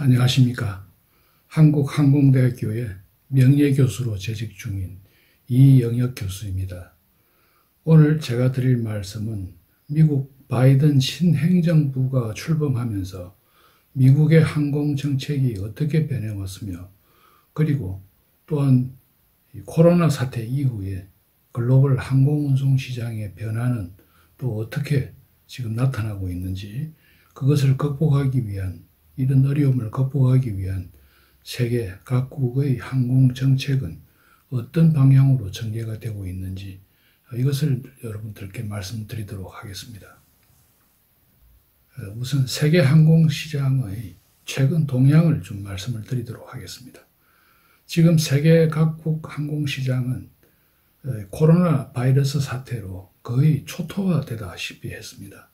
안녕하십니까. 한국항공대학교의 명예교수로 재직 중인 이영혁 교수입니다. 오늘 제가 드릴 말씀은 미국 바이든 신행정부가 출범하면서 미국의 항공정책이 어떻게 변해왔으며, 그리고 또한 코로나 사태 이후에 글로벌 항공운송 시장의 변화는 또 어떻게 지금 나타나고 있는지, 그것을 극복하기 위한, 이런 어려움을 극복하기 위한 세계 각국의 항공정책은 어떤 방향으로 전개가 되고 있는지, 이것을 여러분들께 말씀드리도록 하겠습니다. 우선 세계 항공시장의 최근 동향을 좀 말씀을 드리도록 하겠습니다. 지금 세계 각국 항공시장은 코로나 바이러스 사태로 거의 초토화되다시피 했습니다.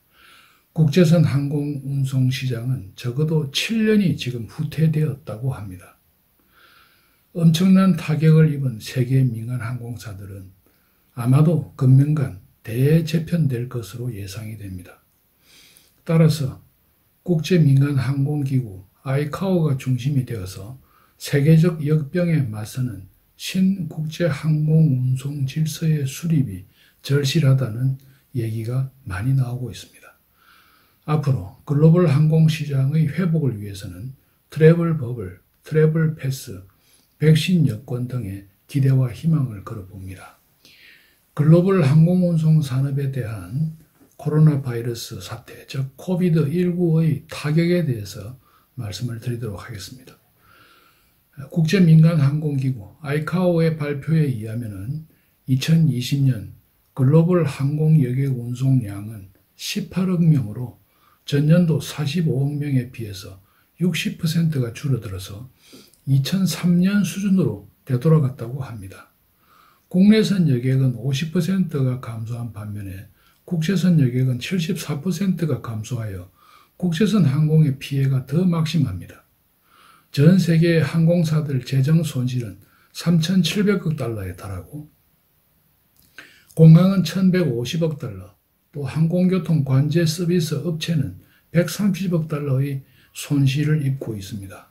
국제선 항공운송 시장은 적어도 7년이 지금 후퇴되었다고 합니다. 엄청난 타격을 입은 세계 민간 항공사들은 아마도 금년간 대재편될 것으로 예상이 됩니다. 따라서 국제민간항공기구 ICAO가 중심이 되어서 세계적 역병에 맞서는 신국제항공운송 질서의 수립이 절실하다는 얘기가 많이 나오고 있습니다. 앞으로 글로벌 항공시장의 회복을 위해서는 트래블 버블, 트래블 패스, 백신 여권 등의 기대와 희망을 걸어봅니다. 글로벌 항공운송 산업에 대한 코로나 바이러스 사태, 즉 코비드19의 타격에 대해서 말씀을 드리도록 하겠습니다. 국제민간항공기구 ICAO의 발표에 의하면 2020년 글로벌 항공 여객 운송량은 18억 명으로 전년도 45억 명에 비해서 60%가 줄어들어서 2003년 수준으로 되돌아갔다고 합니다. 국내선 여객은 50%가 감소한 반면에 국제선 여객은 74%가 감소하여 국제선 항공의 피해가 더 막심합니다. 전 세계의 항공사들 재정 손실은 3,700억 달러에 달하고 공항은 1,150억 달러, 또 항공교통 관제 서비스 업체는 130억 달러의 손실을 입고 있습니다.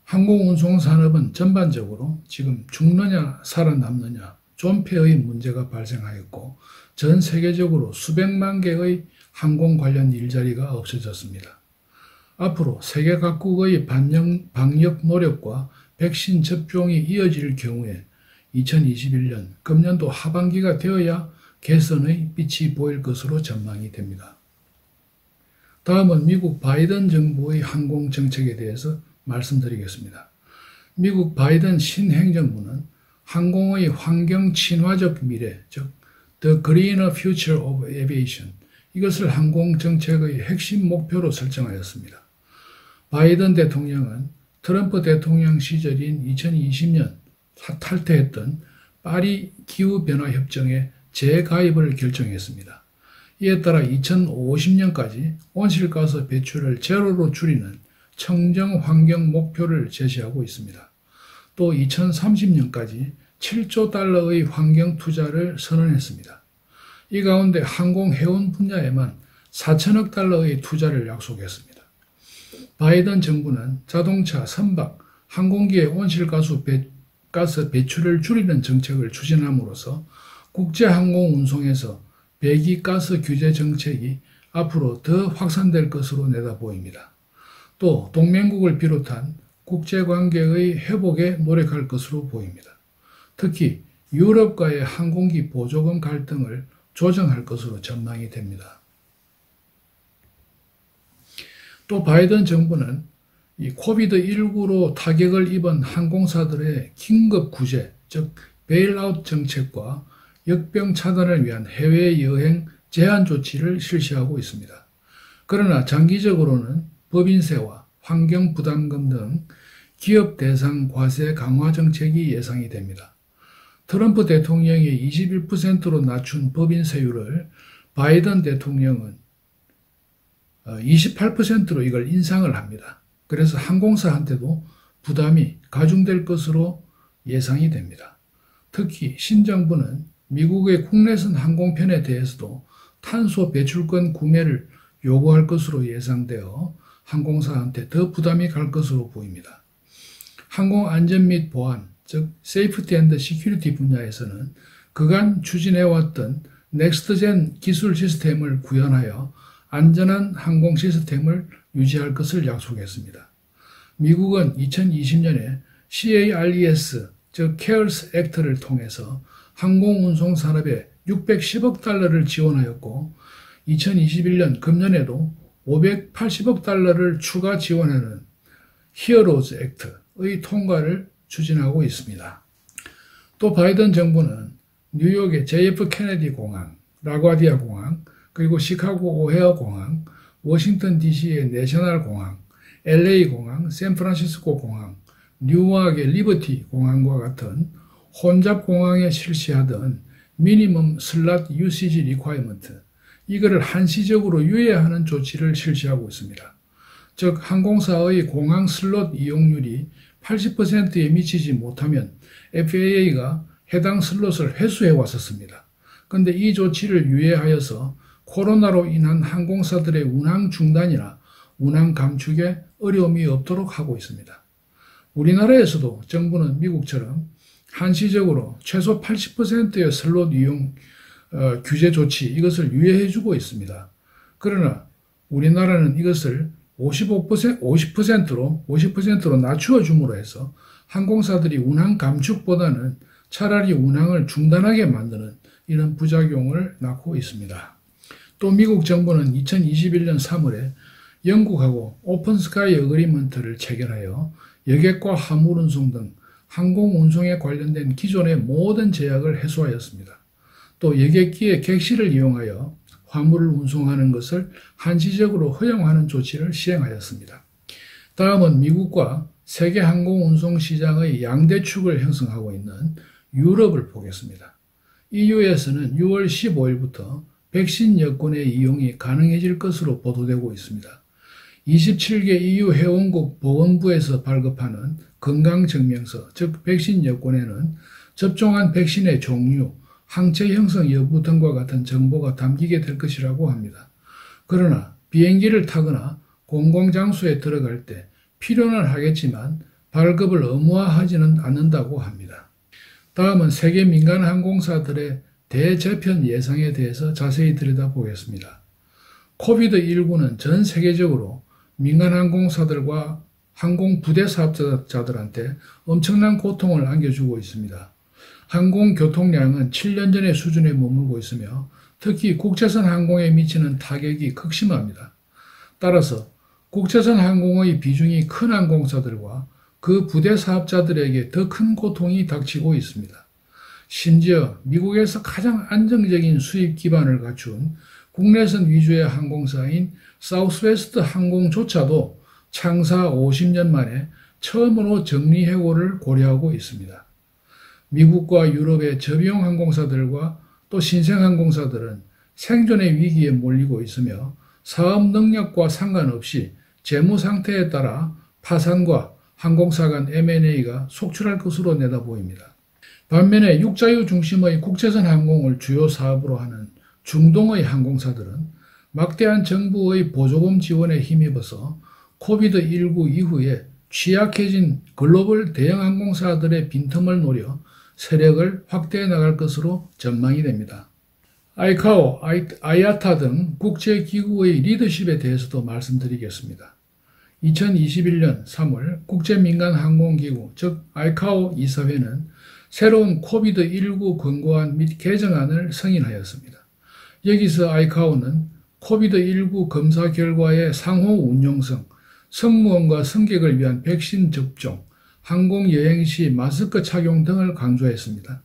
항공운송 산업은 전반적으로 지금 죽느냐 살아남느냐 존폐의 문제가 발생하였고, 전 세계적으로 수백만 개의 항공 관련 일자리가 없어졌습니다. 앞으로 세계 각국의 방역 노력과 백신 접종이 이어질 경우에 2021년 금년도 하반기가 되어야 개선의 빛이 보일 것으로 전망이 됩니다. 다음은 미국 바이든 정부의 항공정책에 대해서 말씀드리겠습니다. 미국 바이든 신행정부는 항공의 환경 친화적 미래, 즉 The Greener Future of Aviation, 이것을 항공정책의 핵심 목표로 설정하였습니다. 바이든 대통령은 트럼프 대통령 시절인 2020년 탈퇴했던 파리 기후변화협정에 재가입을 결정했습니다. 이에 따라 2050년까지 온실가스 배출을 제로로 줄이는 청정 환경 목표를 제시하고 있습니다. 또 2030년까지 7조 달러의 환경 투자를 선언했습니다. 이 가운데 항공해운 분야에만 4천억 달러의 투자를 약속했습니다. 바이든 정부는 자동차, 선박, 항공기의 온실가스 배출을 줄이는 정책을 추진함으로써 국제항공운송에서 배기가스 규제 정책이 앞으로 더 확산될 것으로 내다보입니다. 또 동맹국을 비롯한 국제관계의 회복에 노력할 것으로 보입니다. 특히 유럽과의 항공기 보조금 갈등을 조정할 것으로 전망이 됩니다. 또 바이든 정부는 이 코비드19로 타격을 입은 항공사들의 긴급 구제, 즉 베일아웃 정책과 역병 차단을 위한 해외여행 제한 조치를 실시하고 있습니다. 그러나 장기적으로는 법인세와 환경부담금 등 기업 대상 과세 강화 정책이 예상이 됩니다. 트럼프 대통령이 21%로 낮춘 법인세율을 바이든 대통령은 28%로 이걸 인상을 합니다. 그래서 항공사한테도 부담이 가중될 것으로 예상이 됩니다. 특히 신정부는 미국의 국내선 항공편에 대해서도 탄소 배출권 구매를 요구할 것으로 예상되어 항공사한테 더 부담이 갈 것으로 보입니다. 항공 안전 및 보안, 즉 세이프티 앤드 시큐리티 분야에서는 그간 추진해왔던 넥스트젠 기술 시스템을 구현하여 안전한 항공 시스템을 유지할 것을 약속했습니다. 미국은 2020년에 CARES, 즉 CARES 액트를 통해서 항공운송 산업에 610억 달러를 지원하였고 2021년 금년에도 580억 달러를 추가 지원하는 히어로즈 액트의 통과를 추진하고 있습니다. 또 바이든 정부는 뉴욕의 JF 케네디 공항, 라과디아 공항, 그리고 시카고 오헤어 공항, 워싱턴 DC의 내셔널 공항, LA 공항, 샌프란시스코 공항, 뉴워크의 리버티 공항과 같은 혼잡 공항에 실시하던 미니멈 슬롯 유시지 리ኳ이먼트, 이거를 한시적으로 유예하는 조치를 실시하고 있습니다. 즉 항공사의 공항 슬롯 이용률이 80%에 미치지 못하면 FAA가 해당 슬롯을 회수해 왔었습니다. 그런데 이 조치를 유예하여서 코로나로 인한 항공사들의 운항 중단이나 운항 감축에 어려움이 없도록 하고 있습니다. 우리나라에서도 정부는 미국처럼 한시적으로 최소 80%의 슬롯 이용 규제 조치, 이것을 유예해주고 있습니다. 그러나 우리나라는 이것을 50%로 낮추어 줌으로 해서 항공사들이 운항 감축보다는 차라리 운항을 중단하게 만드는 이런 부작용을 낳고 있습니다. 또 미국 정부는 2021년 3월에 영국하고 오픈스카이 어그리먼트를 체결하여 여객과 화물운송 등 항공운송에 관련된 기존의 모든 제약을 해소하였습니다. 또 여객기의 객실을 이용하여 화물을 운송하는 것을 한시적으로 허용하는 조치를 시행하였습니다. 다음은 미국과 세계 항공운송 시장의 양대축을 형성하고 있는 유럽을 보겠습니다. EU에서는 6월 15일부터 백신 여권의 이용이 가능해질 것으로 보도되고 있습니다. 27개 EU 회원국 보건부에서 발급하는 건강증명서, 즉 백신 여권에는 접종한 백신의 종류, 항체 형성 여부 등과 같은 정보가 담기게 될 것이라고 합니다. 그러나 비행기를 타거나 공공장소에 들어갈 때 필요는 하겠지만 발급을 의무화하지는 않는다고 합니다. 다음은 세계 민간 항공사들의 대재편 예상에 대해서 자세히 들여다보겠습니다. 코비드19는 전 세계적으로 민간 항공사들과 항공부대 사업자들한테 엄청난 고통을 안겨주고 있습니다. 항공교통량은 7년 전의 수준에 머물고 있으며 특히 국제선 항공에 미치는 타격이 극심합니다. 따라서 국제선 항공의 비중이 큰 항공사들과 그 부대 사업자들에게 더 큰 고통이 닥치고 있습니다. 심지어 미국에서 가장 안정적인 수입 기반을 갖춘 국내선 위주의 항공사인 사우스웨스트 항공조차도 창사 50년 만에 처음으로 정리해고를 고려하고 있습니다. 미국과 유럽의 저비용 항공사들과 또 신생 항공사들은 생존의 위기에 몰리고 있으며 사업 능력과 상관없이 재무 상태에 따라 파산과 항공사 간 M&A가 속출할 것으로 내다보입니다. 반면에 육자유 중심의 국제선 항공을 주요 사업으로 하는 중동의 항공사들은 막대한 정부의 보조금 지원에 힘입어서 코비드19 이후에 취약해진 글로벌 대형 항공사들의 빈틈을 노려 세력을 확대해 나갈 것으로 전망이 됩니다. 아이카오, 아이아타 등 국제기구의 리더십에 대해서도 말씀드리겠습니다. 2021년 3월 국제민간항공기구, 즉 아이카오 이사회는 새로운 코비드19 권고안 및 개정안을 승인하였습니다. 여기서 아이카오는 코비드19 검사 결과의 상호 운용성, 승무원과 승객을 위한 백신 접종, 항공여행 시 마스크 착용 등을 강조했습니다.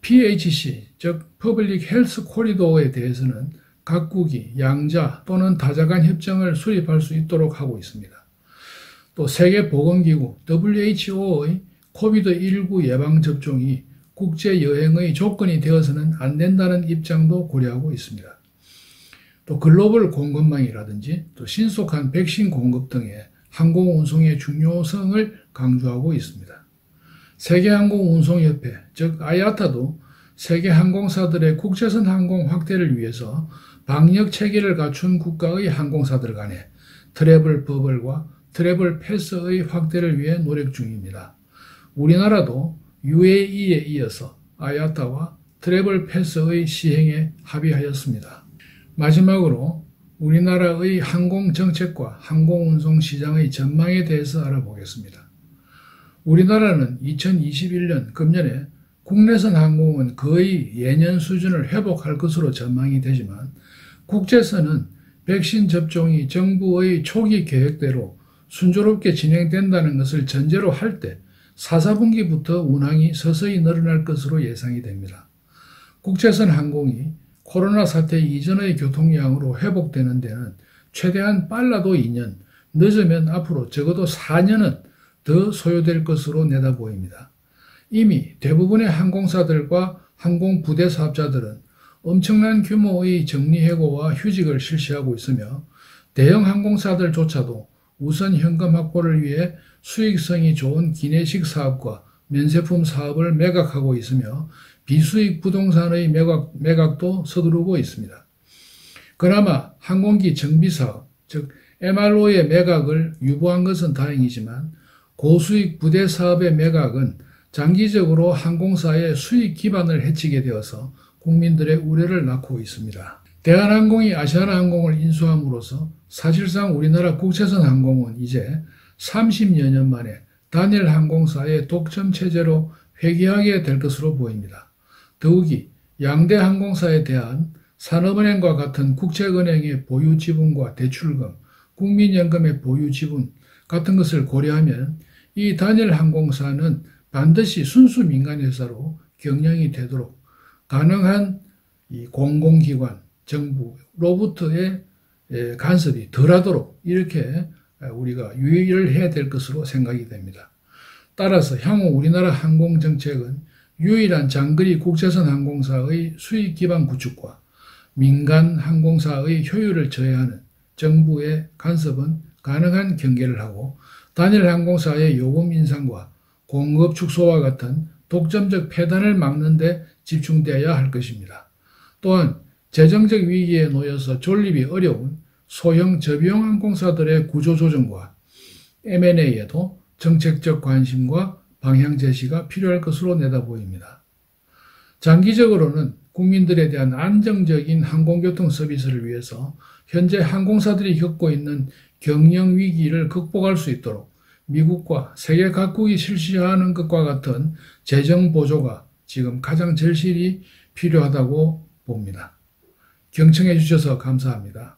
PHC, 즉 Public Health Corridor에 대해서는 각국이 양자 또는 다자 간 협정을 수립할 수 있도록 하고 있습니다. 또 세계보건기구 WHO의 코비드19 예방접종이 국제여행의 조건이 되어서는 안 된다는 입장도 고려하고 있습니다. 또 글로벌 공급망이라든지 또 신속한 백신 공급 등의 항공운송의 중요성을 강조하고 있습니다. 세계항공운송협회, 즉 IATA도 세계 항공사들의 국제선 항공 확대를 위해서 방역 체계를 갖춘 국가의 항공사들 간에 트래블 버블과 트래블 패스의 확대를 위해 노력 중입니다. 우리나라도 UAE에 이어서 아야타와 트래블 패스의 시행에 합의하였습니다. 마지막으로 우리나라의 항공정책과 항공운송 시장의 전망에 대해서 알아보겠습니다. 우리나라는 2021년 금년에 국내선 항공은 거의 예년 수준을 회복할 것으로 전망이 되지만 국제선은 백신 접종이 정부의 초기 계획대로 순조롭게 진행된다는 것을 전제로 할 때 4, 4분기부터 운항이 서서히 늘어날 것으로 예상이 됩니다. 국제선 항공이 코로나 사태 이전의 교통량으로 회복되는 데는 최대한 빨라도 2년, 늦으면 앞으로 적어도 4년은 더 소요될 것으로 내다보입니다. 이미 대부분의 항공사들과 항공부대 사업자들은 엄청난 규모의 정리해고와 휴직을 실시하고 있으며 대형 항공사들조차도 우선 현금 확보를 위해 수익성이 좋은 기내식 사업과 면세품 사업을 매각하고 있으며 비수익 부동산의 매각도 서두르고 있습니다. 그나마 항공기 정비사업, 즉 MRO의 매각을 유보한 것은 다행이지만 고수익 부대 사업의 매각은 장기적으로 항공사의 수익 기반을 해치게 되어서 국민들의 우려를 낳고 있습니다. 대한항공이 아시아나항공을 인수함으로써 사실상 우리나라 국제선 항공은 이제 30여 년 만에 단일 항공사의 독점 체제로 회귀하게 될 것으로 보입니다. 더욱이 양대 항공사에 대한 산업은행과 같은 국책은행의 보유 지분과 대출금, 국민연금의 보유 지분 같은 것을 고려하면 이 단일 항공사는 반드시 순수 민간회사로 경영이 되도록 가능한 이 공공기관, 정부로부터의 간섭이 덜하도록 이렇게 우리가 유의를 해야 될 것으로 생각이 됩니다. 따라서 향후 우리나라 항공정책은 유일한 장거리 국제선 항공사의 수익 기반 구축과 민간 항공사의 효율을 저해하는 정부의 간섭은 가능한 경계를 하고 단일 항공사의 요금 인상과 공급 축소와 같은 독점적 폐단을 막는 데 집중되어야 할 것입니다. 또한 재정적 위기에 놓여서 존립이 어려운 소형 저비용 항공사들의 구조조정과 M&A에도 정책적 관심과 방향 제시가 필요할 것으로 내다보입니다. 장기적으로는 국민들에 대한 안정적인 항공교통 서비스를 위해서 현재 항공사들이 겪고 있는 경영 위기를 극복할 수 있도록 미국과 세계 각국이 실시하는 것과 같은 재정 보조가 지금 가장 절실히 필요하다고 봅니다. 경청해 주셔서 감사합니다.